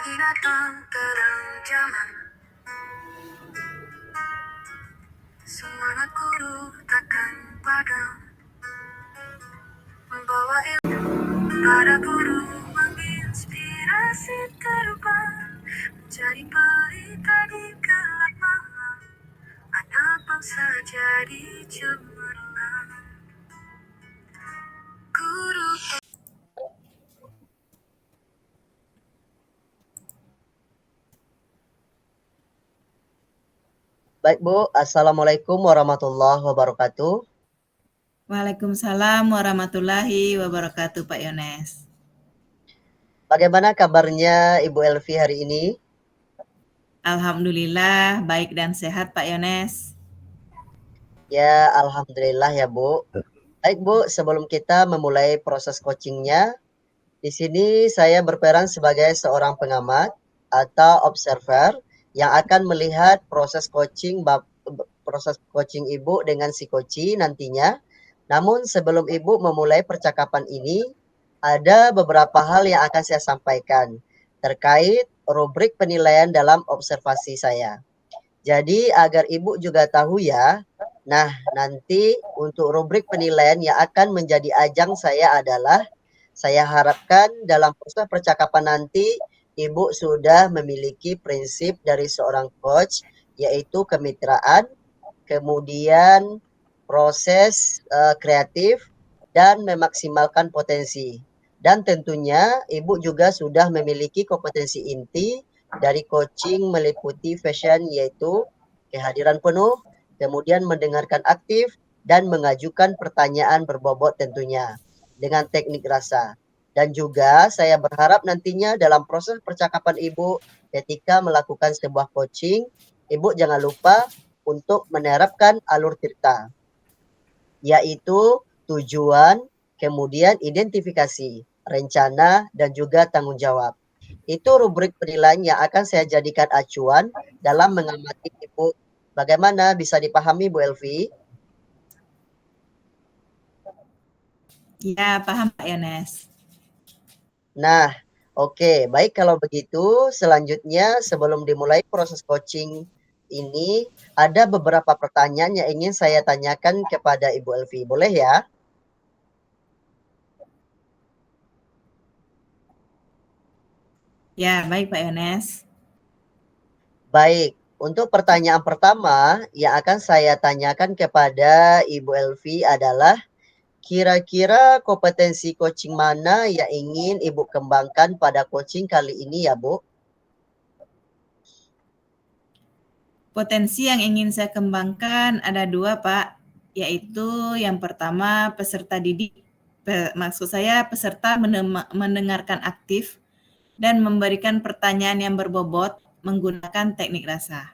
Pagi datang terang jaman, semangat guru takkan padam, membawa ilmu pada guru, menginspirasi terbang, menjadi pelita di gelap malam, anak bangsa jadi cemerlang. Guru. Baik Bu, Assalamualaikum warahmatullahi wabarakatuh. Waalaikumsalam warahmatullahi wabarakatuh, Pak Yones. Bagaimana kabarnya Ibu Elvi hari ini? Alhamdulillah, baik dan sehat, Pak Yones. Ya, Alhamdulillah ya Bu. Baik Bu, sebelum kita memulai proses coachingnya, di sini saya berperan sebagai seorang pengamat atau observer yang akan melihat proses coaching Ibu dengan si coach nantinya. Namun sebelum Ibu memulai percakapan ini, ada beberapa hal yang akan saya sampaikan terkait rubrik penilaian dalam observasi saya. Jadi agar Ibu juga tahu ya, nah nanti untuk rubrik penilaian yang akan menjadi ajang saya adalah, saya harapkan dalam proses percakapan nanti Ibu sudah memiliki prinsip dari seorang coach, yaitu kemitraan, kemudian proses kreatif, dan memaksimalkan potensi. Dan tentunya Ibu juga sudah memiliki kompetensi inti dari coaching meliputi fashion, yaitu kehadiran penuh, kemudian mendengarkan aktif, dan mengajukan pertanyaan berbobot tentunya dengan teknik rasa. Dan juga saya berharap nantinya dalam proses percakapan Ibu ketika melakukan sebuah coaching, Ibu jangan lupa untuk menerapkan alur tirta, yaitu tujuan, kemudian identifikasi, rencana, dan juga tanggung jawab. Itu rubrik penilaian yang akan saya jadikan acuan dalam mengamati Ibu. Bagaimana, bisa dipahami Bu Elvi? Ya, paham, Pak Yones. Nah, oke, baik kalau begitu selanjutnya sebelum dimulai proses coaching ini, ada beberapa pertanyaan yang ingin saya tanyakan kepada Ibu Elvi. Boleh ya? Ya, baik, Pak Yones. Baik, untuk pertanyaan pertama yang akan saya tanyakan kepada Ibu Elvi adalah, kira-kira kompetensi coaching mana yang ingin Ibu kembangkan pada coaching kali ini ya Bu? Potensi yang ingin saya kembangkan ada dua, Pak, yaitu yang pertama peserta didik. Maksud saya peserta mendengarkan aktif dan memberikan pertanyaan yang berbobot menggunakan teknik rasa.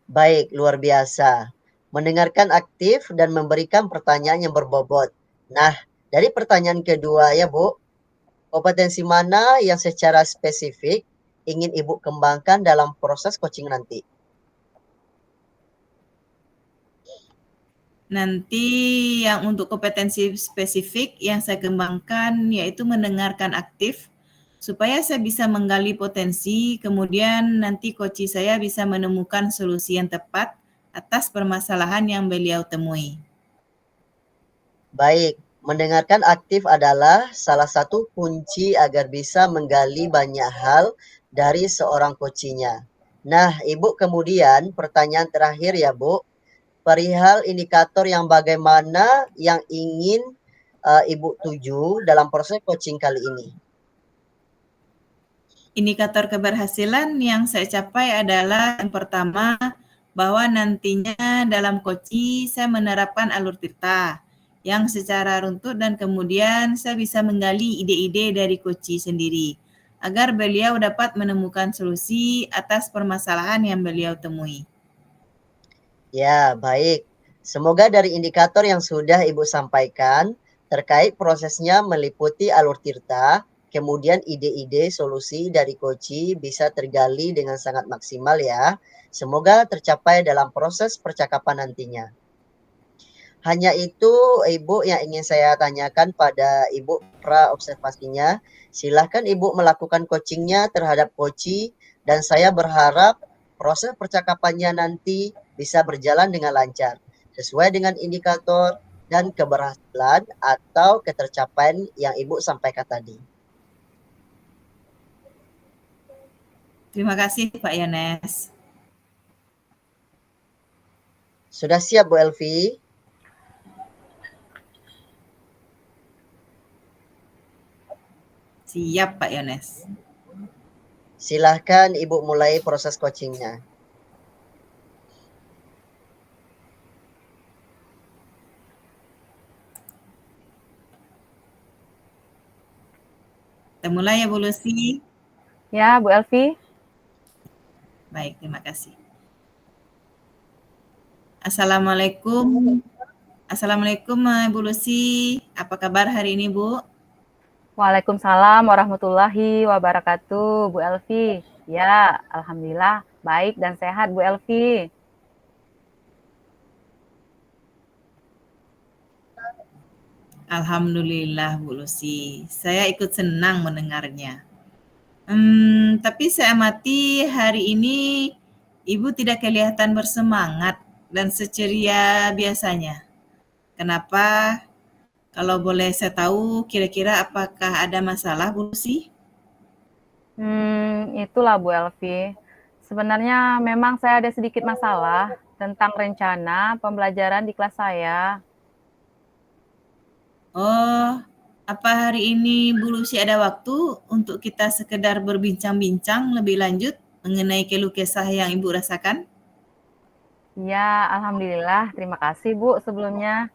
Baik, luar biasa. Mendengarkan aktif dan memberikan pertanyaan yang berbobot. Nah, dari pertanyaan kedua ya Bu, kompetensi mana yang secara spesifik ingin Ibu kembangkan dalam proses coaching nanti? Nanti yang untuk kompetensi spesifik yang saya kembangkan yaitu mendengarkan aktif supaya saya bisa menggali potensi, kemudian nanti coach saya bisa menemukan solusi yang tepat atas permasalahan yang beliau temui. Baik, mendengarkan aktif adalah salah satu kunci agar bisa menggali banyak hal dari seorang coaching-nya. Nah, Ibu, kemudian pertanyaan terakhir ya Bu, perihal indikator yang bagaimana yang ingin Ibu tuju dalam proses coaching kali ini? Indikator keberhasilan yang saya capai adalah yang pertama, bahwa nantinya dalam coaching saya menerapkan alur tirta yang secara runtut dan kemudian saya bisa menggali ide-ide dari coaching sendiri agar beliau dapat menemukan solusi atas permasalahan yang beliau temui. Ya, baik. Semoga dari indikator yang sudah Ibu sampaikan terkait prosesnya meliputi alur tirta, kemudian ide-ide solusi dari coaching bisa tergali dengan sangat maksimal ya. Semoga tercapai dalam proses percakapan nantinya. Hanya itu Ibu yang ingin saya tanyakan pada Ibu pra observasinya. Silahkan Ibu melakukan coachingnya terhadap Koci dan saya berharap proses percakapannya nanti bisa berjalan dengan lancar sesuai dengan indikator dan keberhasilan atau ketercapaian yang Ibu sampaikan tadi. Terima kasih Pak Yones. Sudah siap Bu Elvi? Siap Pak Yones. Silahkan Ibu mulai proses coachingnya. Kita mulai ya Bu Lucy. Ya, Bu Elvi. Baik, terima kasih. Assalamualaikum. Assalamualaikum Bu Lucy. Apa kabar hari ini Bu? Waalaikumsalam warahmatullahi wabarakatuh, Bu Elvi. Ya, alhamdulillah baik dan sehat Bu Elvi. Alhamdulillah Bu Lucy. Saya ikut senang mendengarnya. Tapi saya amati hari ini Ibu tidak kelihatan bersemangat dan seceria biasanya. Kenapa? Kalau boleh saya tahu, kira-kira apakah ada masalah Bu Lucy? Itulah Bu Elvi. Sebenarnya memang saya ada sedikit masalah tentang rencana pembelajaran di kelas saya. Oh, apa hari ini Bu Lucy ada waktu untuk kita sekedar berbincang-bincang lebih lanjut mengenai keluh kesah yang Ibu rasakan? Ya, alhamdulillah. Terima kasih Bu sebelumnya.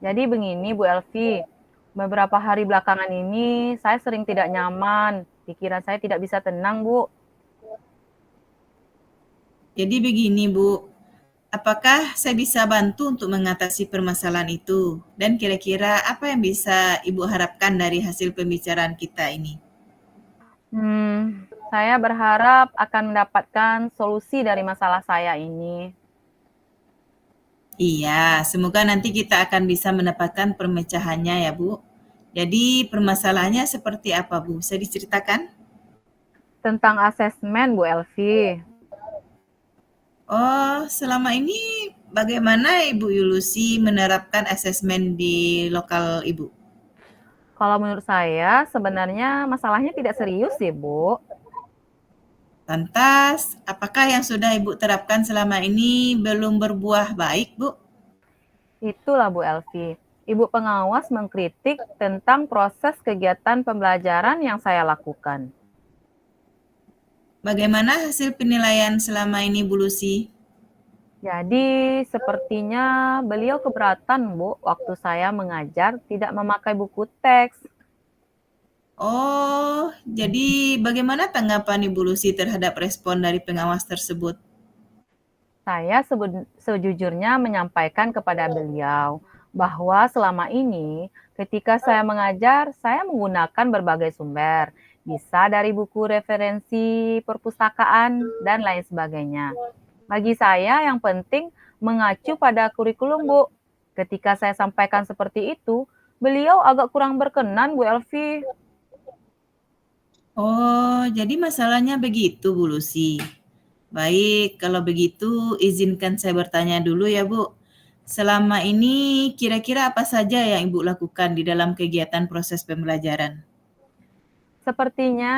Jadi begini Bu Elvi, beberapa hari belakangan ini saya sering tidak nyaman, pikiran saya tidak bisa tenang Bu. Jadi begini Bu, apakah saya bisa bantu untuk mengatasi permasalahan itu? Dan kira-kira apa yang bisa Ibu harapkan dari hasil pembicaraan kita ini? Saya berharap akan mendapatkan solusi dari masalah saya ini. Iya, semoga nanti kita akan bisa mendapatkan pemecahannya ya Bu. Jadi permasalahannya seperti apa Bu? Bisa diceritakan? Tentang asesmen Bu Elvi. Oh, selama ini bagaimana Ibu Yulusi menerapkan asesmen di lokal Ibu? Kalau menurut saya sebenarnya masalahnya tidak serius sih Bu. Lantas, apakah yang sudah Ibu terapkan selama ini belum berbuah baik, Bu? Itulah Bu Elvi. Ibu pengawas mengkritik tentang proses kegiatan pembelajaran yang saya lakukan. Bagaimana hasil penilaian selama ini, Bu Lucy? Jadi sepertinya beliau keberatan Bu waktu saya mengajar tidak memakai buku teks. Oh, jadi bagaimana tanggapan Ibu Lucy terhadap respon dari pengawas tersebut? Saya sejujurnya menyampaikan kepada beliau bahwa selama ini ketika saya mengajar, saya menggunakan berbagai sumber, bisa dari buku referensi perpustakaan dan lain sebagainya. Bagi saya yang penting mengacu pada kurikulum, Bu. Ketika saya sampaikan seperti itu, beliau agak kurang berkenan, Bu Elvi. Oh, jadi masalahnya begitu, Bu Lucy. Baik, kalau begitu izinkan saya bertanya dulu ya, Bu. Selama ini kira-kira apa saja yang Ibu lakukan di dalam kegiatan proses pembelajaran? Sepertinya,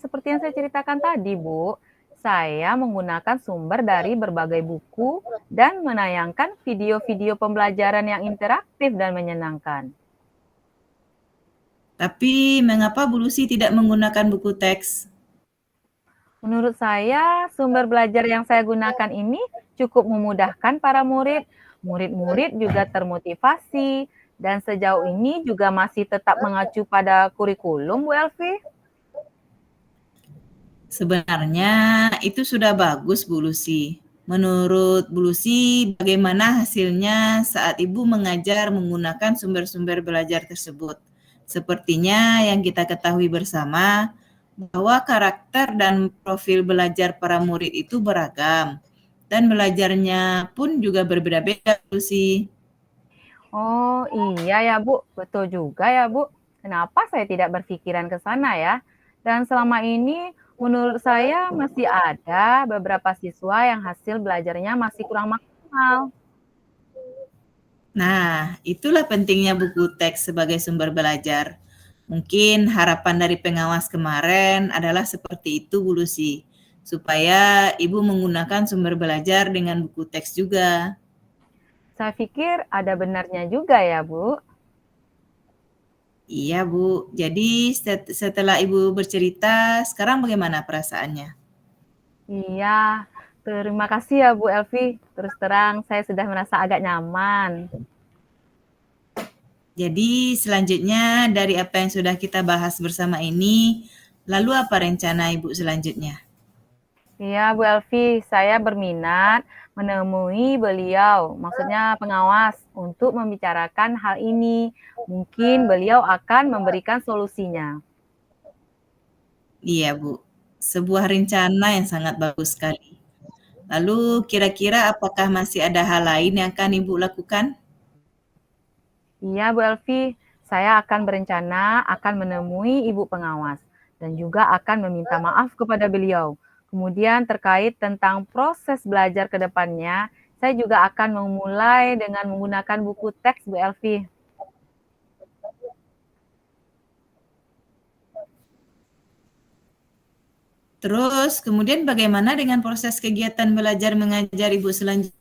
seperti yang saya ceritakan tadi, Bu, saya menggunakan sumber dari berbagai buku dan menayangkan video-video pembelajaran yang interaktif dan menyenangkan. Tapi mengapa Bu Lucy tidak menggunakan buku teks? Menurut saya, sumber belajar yang saya gunakan ini cukup memudahkan para murid. Murid-murid juga termotivasi, dan sejauh ini juga masih tetap mengacu pada kurikulum, Bu Elvi. Sebenarnya itu sudah bagus, Bu Lucy. Menurut Bu Lucy, bagaimana hasilnya saat Ibu mengajar menggunakan sumber-sumber belajar tersebut? Sepertinya yang kita ketahui bersama bahwa karakter dan profil belajar para murid itu beragam dan belajarnya pun juga berbeda-beda, Bu Lucy. Oh iya ya Bu, betul juga ya Bu. Kenapa saya tidak berpikiran ke sana ya? Dan selama ini menurut saya masih ada beberapa siswa yang hasil belajarnya masih kurang maksimal. Nah, itulah pentingnya buku teks sebagai sumber belajar. Mungkin harapan dari pengawas kemarin adalah seperti itu, Bu Lucy, supaya Ibu menggunakan sumber belajar dengan buku teks juga. Saya pikir ada benarnya juga ya Bu. Iya, Bu. Jadi setelah Ibu bercerita, sekarang bagaimana perasaannya? Iya, terima kasih ya Bu Elvi. Terus terang saya sudah merasa agak nyaman. Jadi selanjutnya dari apa yang sudah kita bahas bersama ini, lalu apa rencana Ibu selanjutnya? Iya Bu Elvi, saya berminat menemui beliau, maksudnya pengawas, untuk membicarakan hal ini. Mungkin beliau akan memberikan solusinya. Iya, Bu. Sebuah rencana yang sangat bagus sekali. Lalu kira-kira apakah masih ada hal lain yang akan Ibu lakukan? Iya Bu Elvi, saya akan berencana akan menemui Ibu pengawas dan juga akan meminta maaf kepada beliau. Kemudian terkait tentang proses belajar ke depannya, saya juga akan memulai dengan menggunakan buku teks Bu Elvi. Terus kemudian bagaimana dengan proses kegiatan belajar mengajar Ibu selanjutnya?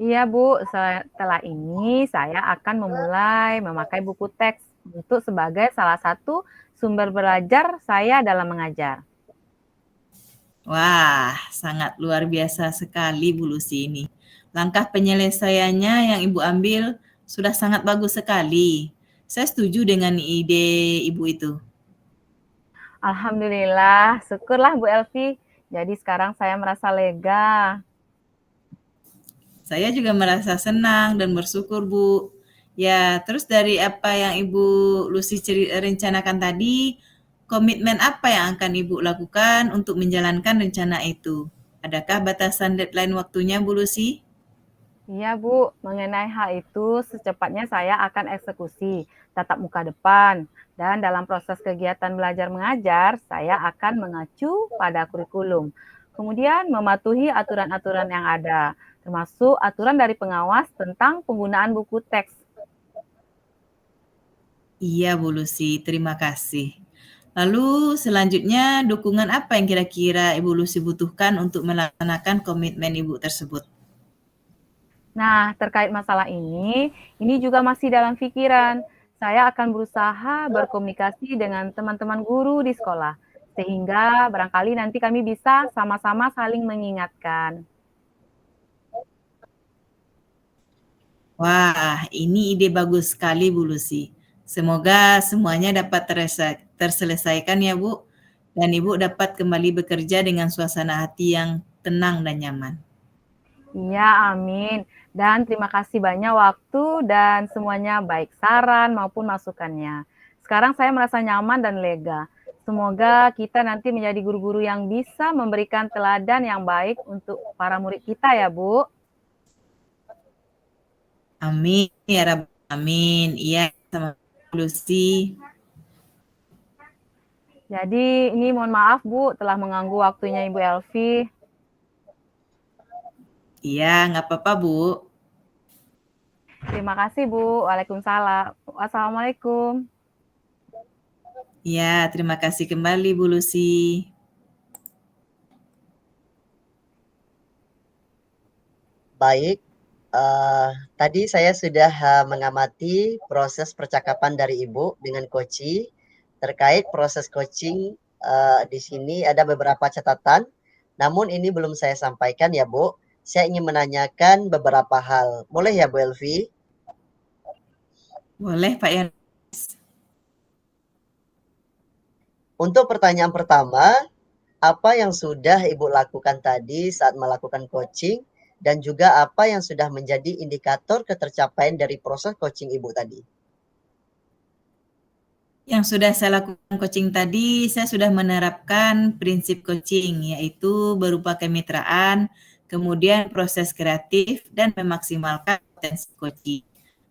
Iya Bu, setelah ini saya akan memulai memakai buku teks untuk sebagai salah satu sumber belajar saya dalam mengajar. Wah, sangat luar biasa sekali Bu Lucy ini. Langkah penyelesaiannya yang Ibu ambil sudah sangat bagus sekali. Saya setuju dengan ide Ibu itu. Alhamdulillah, syukurlah Bu Elvi. Jadi sekarang saya merasa lega. Saya juga merasa senang dan bersyukur, Bu. Ya, terus dari apa yang Ibu Lucy rencanakan tadi, komitmen apa yang akan Ibu lakukan untuk menjalankan rencana itu? Adakah batasan deadline waktunya, Bu Lucy? Iya Bu, mengenai hal itu secepatnya saya akan eksekusi tatap muka depan. Dan dalam proses kegiatan belajar mengajar, saya akan mengacu pada kurikulum. Kemudian mematuhi aturan-aturan yang ada, termasuk aturan dari pengawas tentang penggunaan buku teks. Iya, Bu Lucy, terima kasih. Lalu selanjutnya dukungan apa yang kira-kira Ibu Lucy butuhkan untuk melaksanakan komitmen Ibu tersebut? Nah, terkait masalah ini juga masih dalam pikiran. Saya akan berusaha berkomunikasi dengan teman-teman guru di sekolah, sehingga barangkali nanti kami bisa sama-sama saling mengingatkan. Wah, ini ide bagus sekali Bu Lucy. Semoga semuanya dapat terselesaikan ya Bu, dan Ibu dapat kembali bekerja dengan suasana hati yang tenang dan nyaman. Iya, amin. Dan terima kasih banyak waktu dan semuanya baik saran maupun masukannya. Sekarang saya merasa nyaman dan lega. Semoga kita nanti menjadi guru-guru yang bisa memberikan teladan yang baik untuk para murid kita ya, Bu. Amin ya Rabbal Alamin. Iya sama Bu Lucy. Jadi ini mohon maaf Bu telah mengganggu waktunya Ibu Elvi. Iya, nggak apa-apa Bu. Terima kasih Bu. Waalaikumsalam. Wassalamualaikum. Iya, terima kasih kembali Bu Lucy. Baik, tadi saya sudah mengamati proses percakapan dari Ibu dengan Koci. Terkait proses coaching, di sini ada beberapa catatan, namun ini belum saya sampaikan ya Bu. Saya ingin menanyakan beberapa hal. Boleh ya Bu Elvi? Boleh Pak Yan. Untuk pertanyaan pertama, apa yang sudah Ibu lakukan tadi saat melakukan coaching dan juga apa yang sudah menjadi indikator ketercapaian dari proses coaching Ibu tadi? Yang sudah saya lakukan coaching tadi, saya sudah menerapkan prinsip coaching, yaitu berupa kemitraan, kemudian proses kreatif, dan memaksimalkan kompetensi coaching.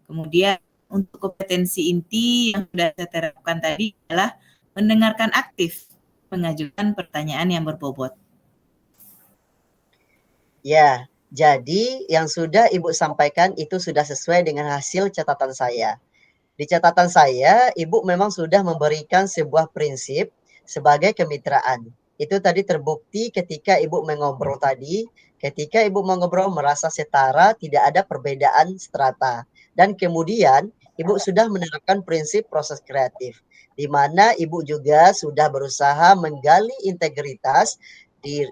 Kemudian untuk kompetensi inti yang sudah saya terapkan tadi adalah mendengarkan aktif, mengajukan pertanyaan yang berbobot. Ya, jadi yang sudah Ibu sampaikan itu sudah sesuai dengan hasil catatan saya. Di catatan saya, Ibu memang sudah memberikan sebuah prinsip sebagai kemitraan. Itu tadi terbukti ketika Ibu mengobrol tadi, ketika Ibu mengobrol merasa setara, tidak ada perbedaan strata. Dan kemudian Ibu sudah menerapkan prinsip proses kreatif, di mana Ibu juga sudah berusaha menggali integritas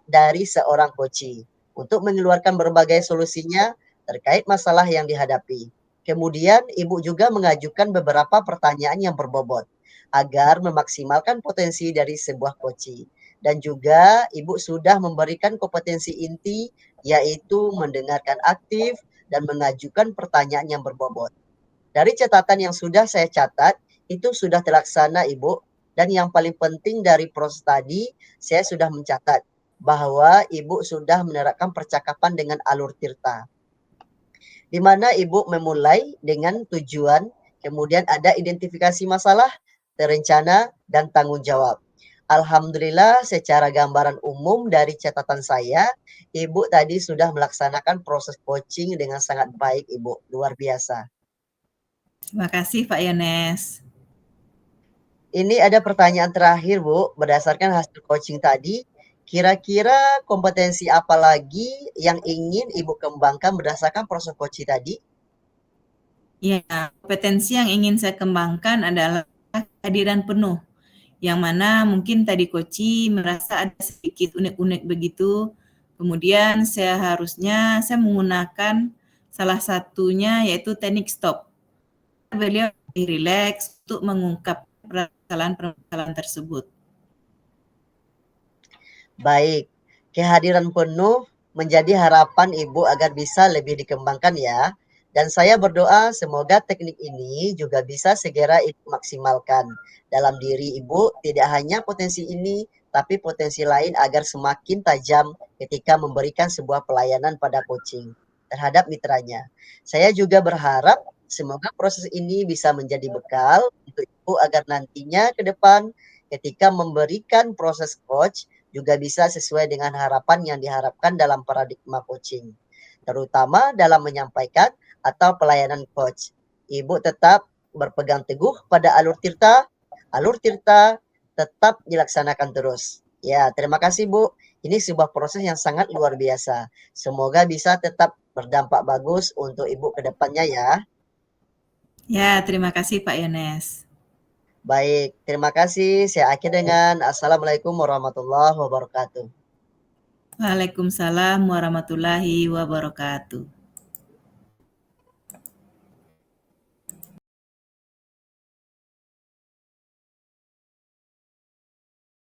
dari seorang coach untuk mengeluarkan berbagai solusinya terkait masalah yang dihadapi. Kemudian Ibu juga mengajukan beberapa pertanyaan yang berbobot agar memaksimalkan potensi dari sebuah coaching. Dan juga Ibu sudah memberikan kompetensi inti yaitu mendengarkan aktif dan mengajukan pertanyaan yang berbobot. Dari catatan yang sudah saya catat, itu sudah terlaksana Ibu. Dan yang paling penting dari proses tadi, saya sudah mencatat bahwa Ibu sudah menerapkan percakapan dengan alur tirta, di mana Ibu memulai dengan tujuan, kemudian ada identifikasi masalah, terencana, dan tanggung jawab. Alhamdulillah secara gambaran umum dari catatan saya, Ibu tadi sudah melaksanakan proses coaching dengan sangat baik Ibu, luar biasa. Terima kasih Pak Yones. Ini ada pertanyaan terakhir Bu, berdasarkan hasil coaching tadi, kira-kira kompetensi apa lagi yang ingin Ibu kembangkan berdasarkan proses coaching tadi? Ya, kompetensi yang ingin saya kembangkan adalah kehadiran penuh, yang mana mungkin tadi Koci merasa ada sedikit unik-unik begitu, kemudian seharusnya saya menggunakan salah satunya yaitu teknik stop. Beliau lebih rileks untuk mengungkap permasalahan-permasalahan tersebut. Baik, kehadiran penuh menjadi harapan Ibu agar bisa lebih dikembangkan ya. Dan saya berdoa semoga teknik ini juga bisa segera Ibu maksimalkan dalam diri Ibu, tidak hanya potensi ini, tapi potensi lain agar semakin tajam ketika memberikan sebuah pelayanan pada coaching terhadap mitranya. Saya juga berharap semoga proses ini bisa menjadi bekal untuk Ibu agar nantinya ke depan ketika memberikan proses coach juga bisa sesuai dengan harapan yang diharapkan dalam paradigma coaching, terutama dalam menyampaikan atau pelayanan coach. Ibu tetap berpegang teguh pada alur tirta tetap dilaksanakan terus. Ya, terima kasih Bu. Ini sebuah proses yang sangat luar biasa. Semoga bisa tetap berdampak bagus untuk Ibu ke depannya ya. Ya, terima kasih Pak Yones. Baik, terima kasih. Saya akhiri dengan Assalamualaikum warahmatullahi wabarakatuh. Waalaikumsalam warahmatullahi wabarakatuh.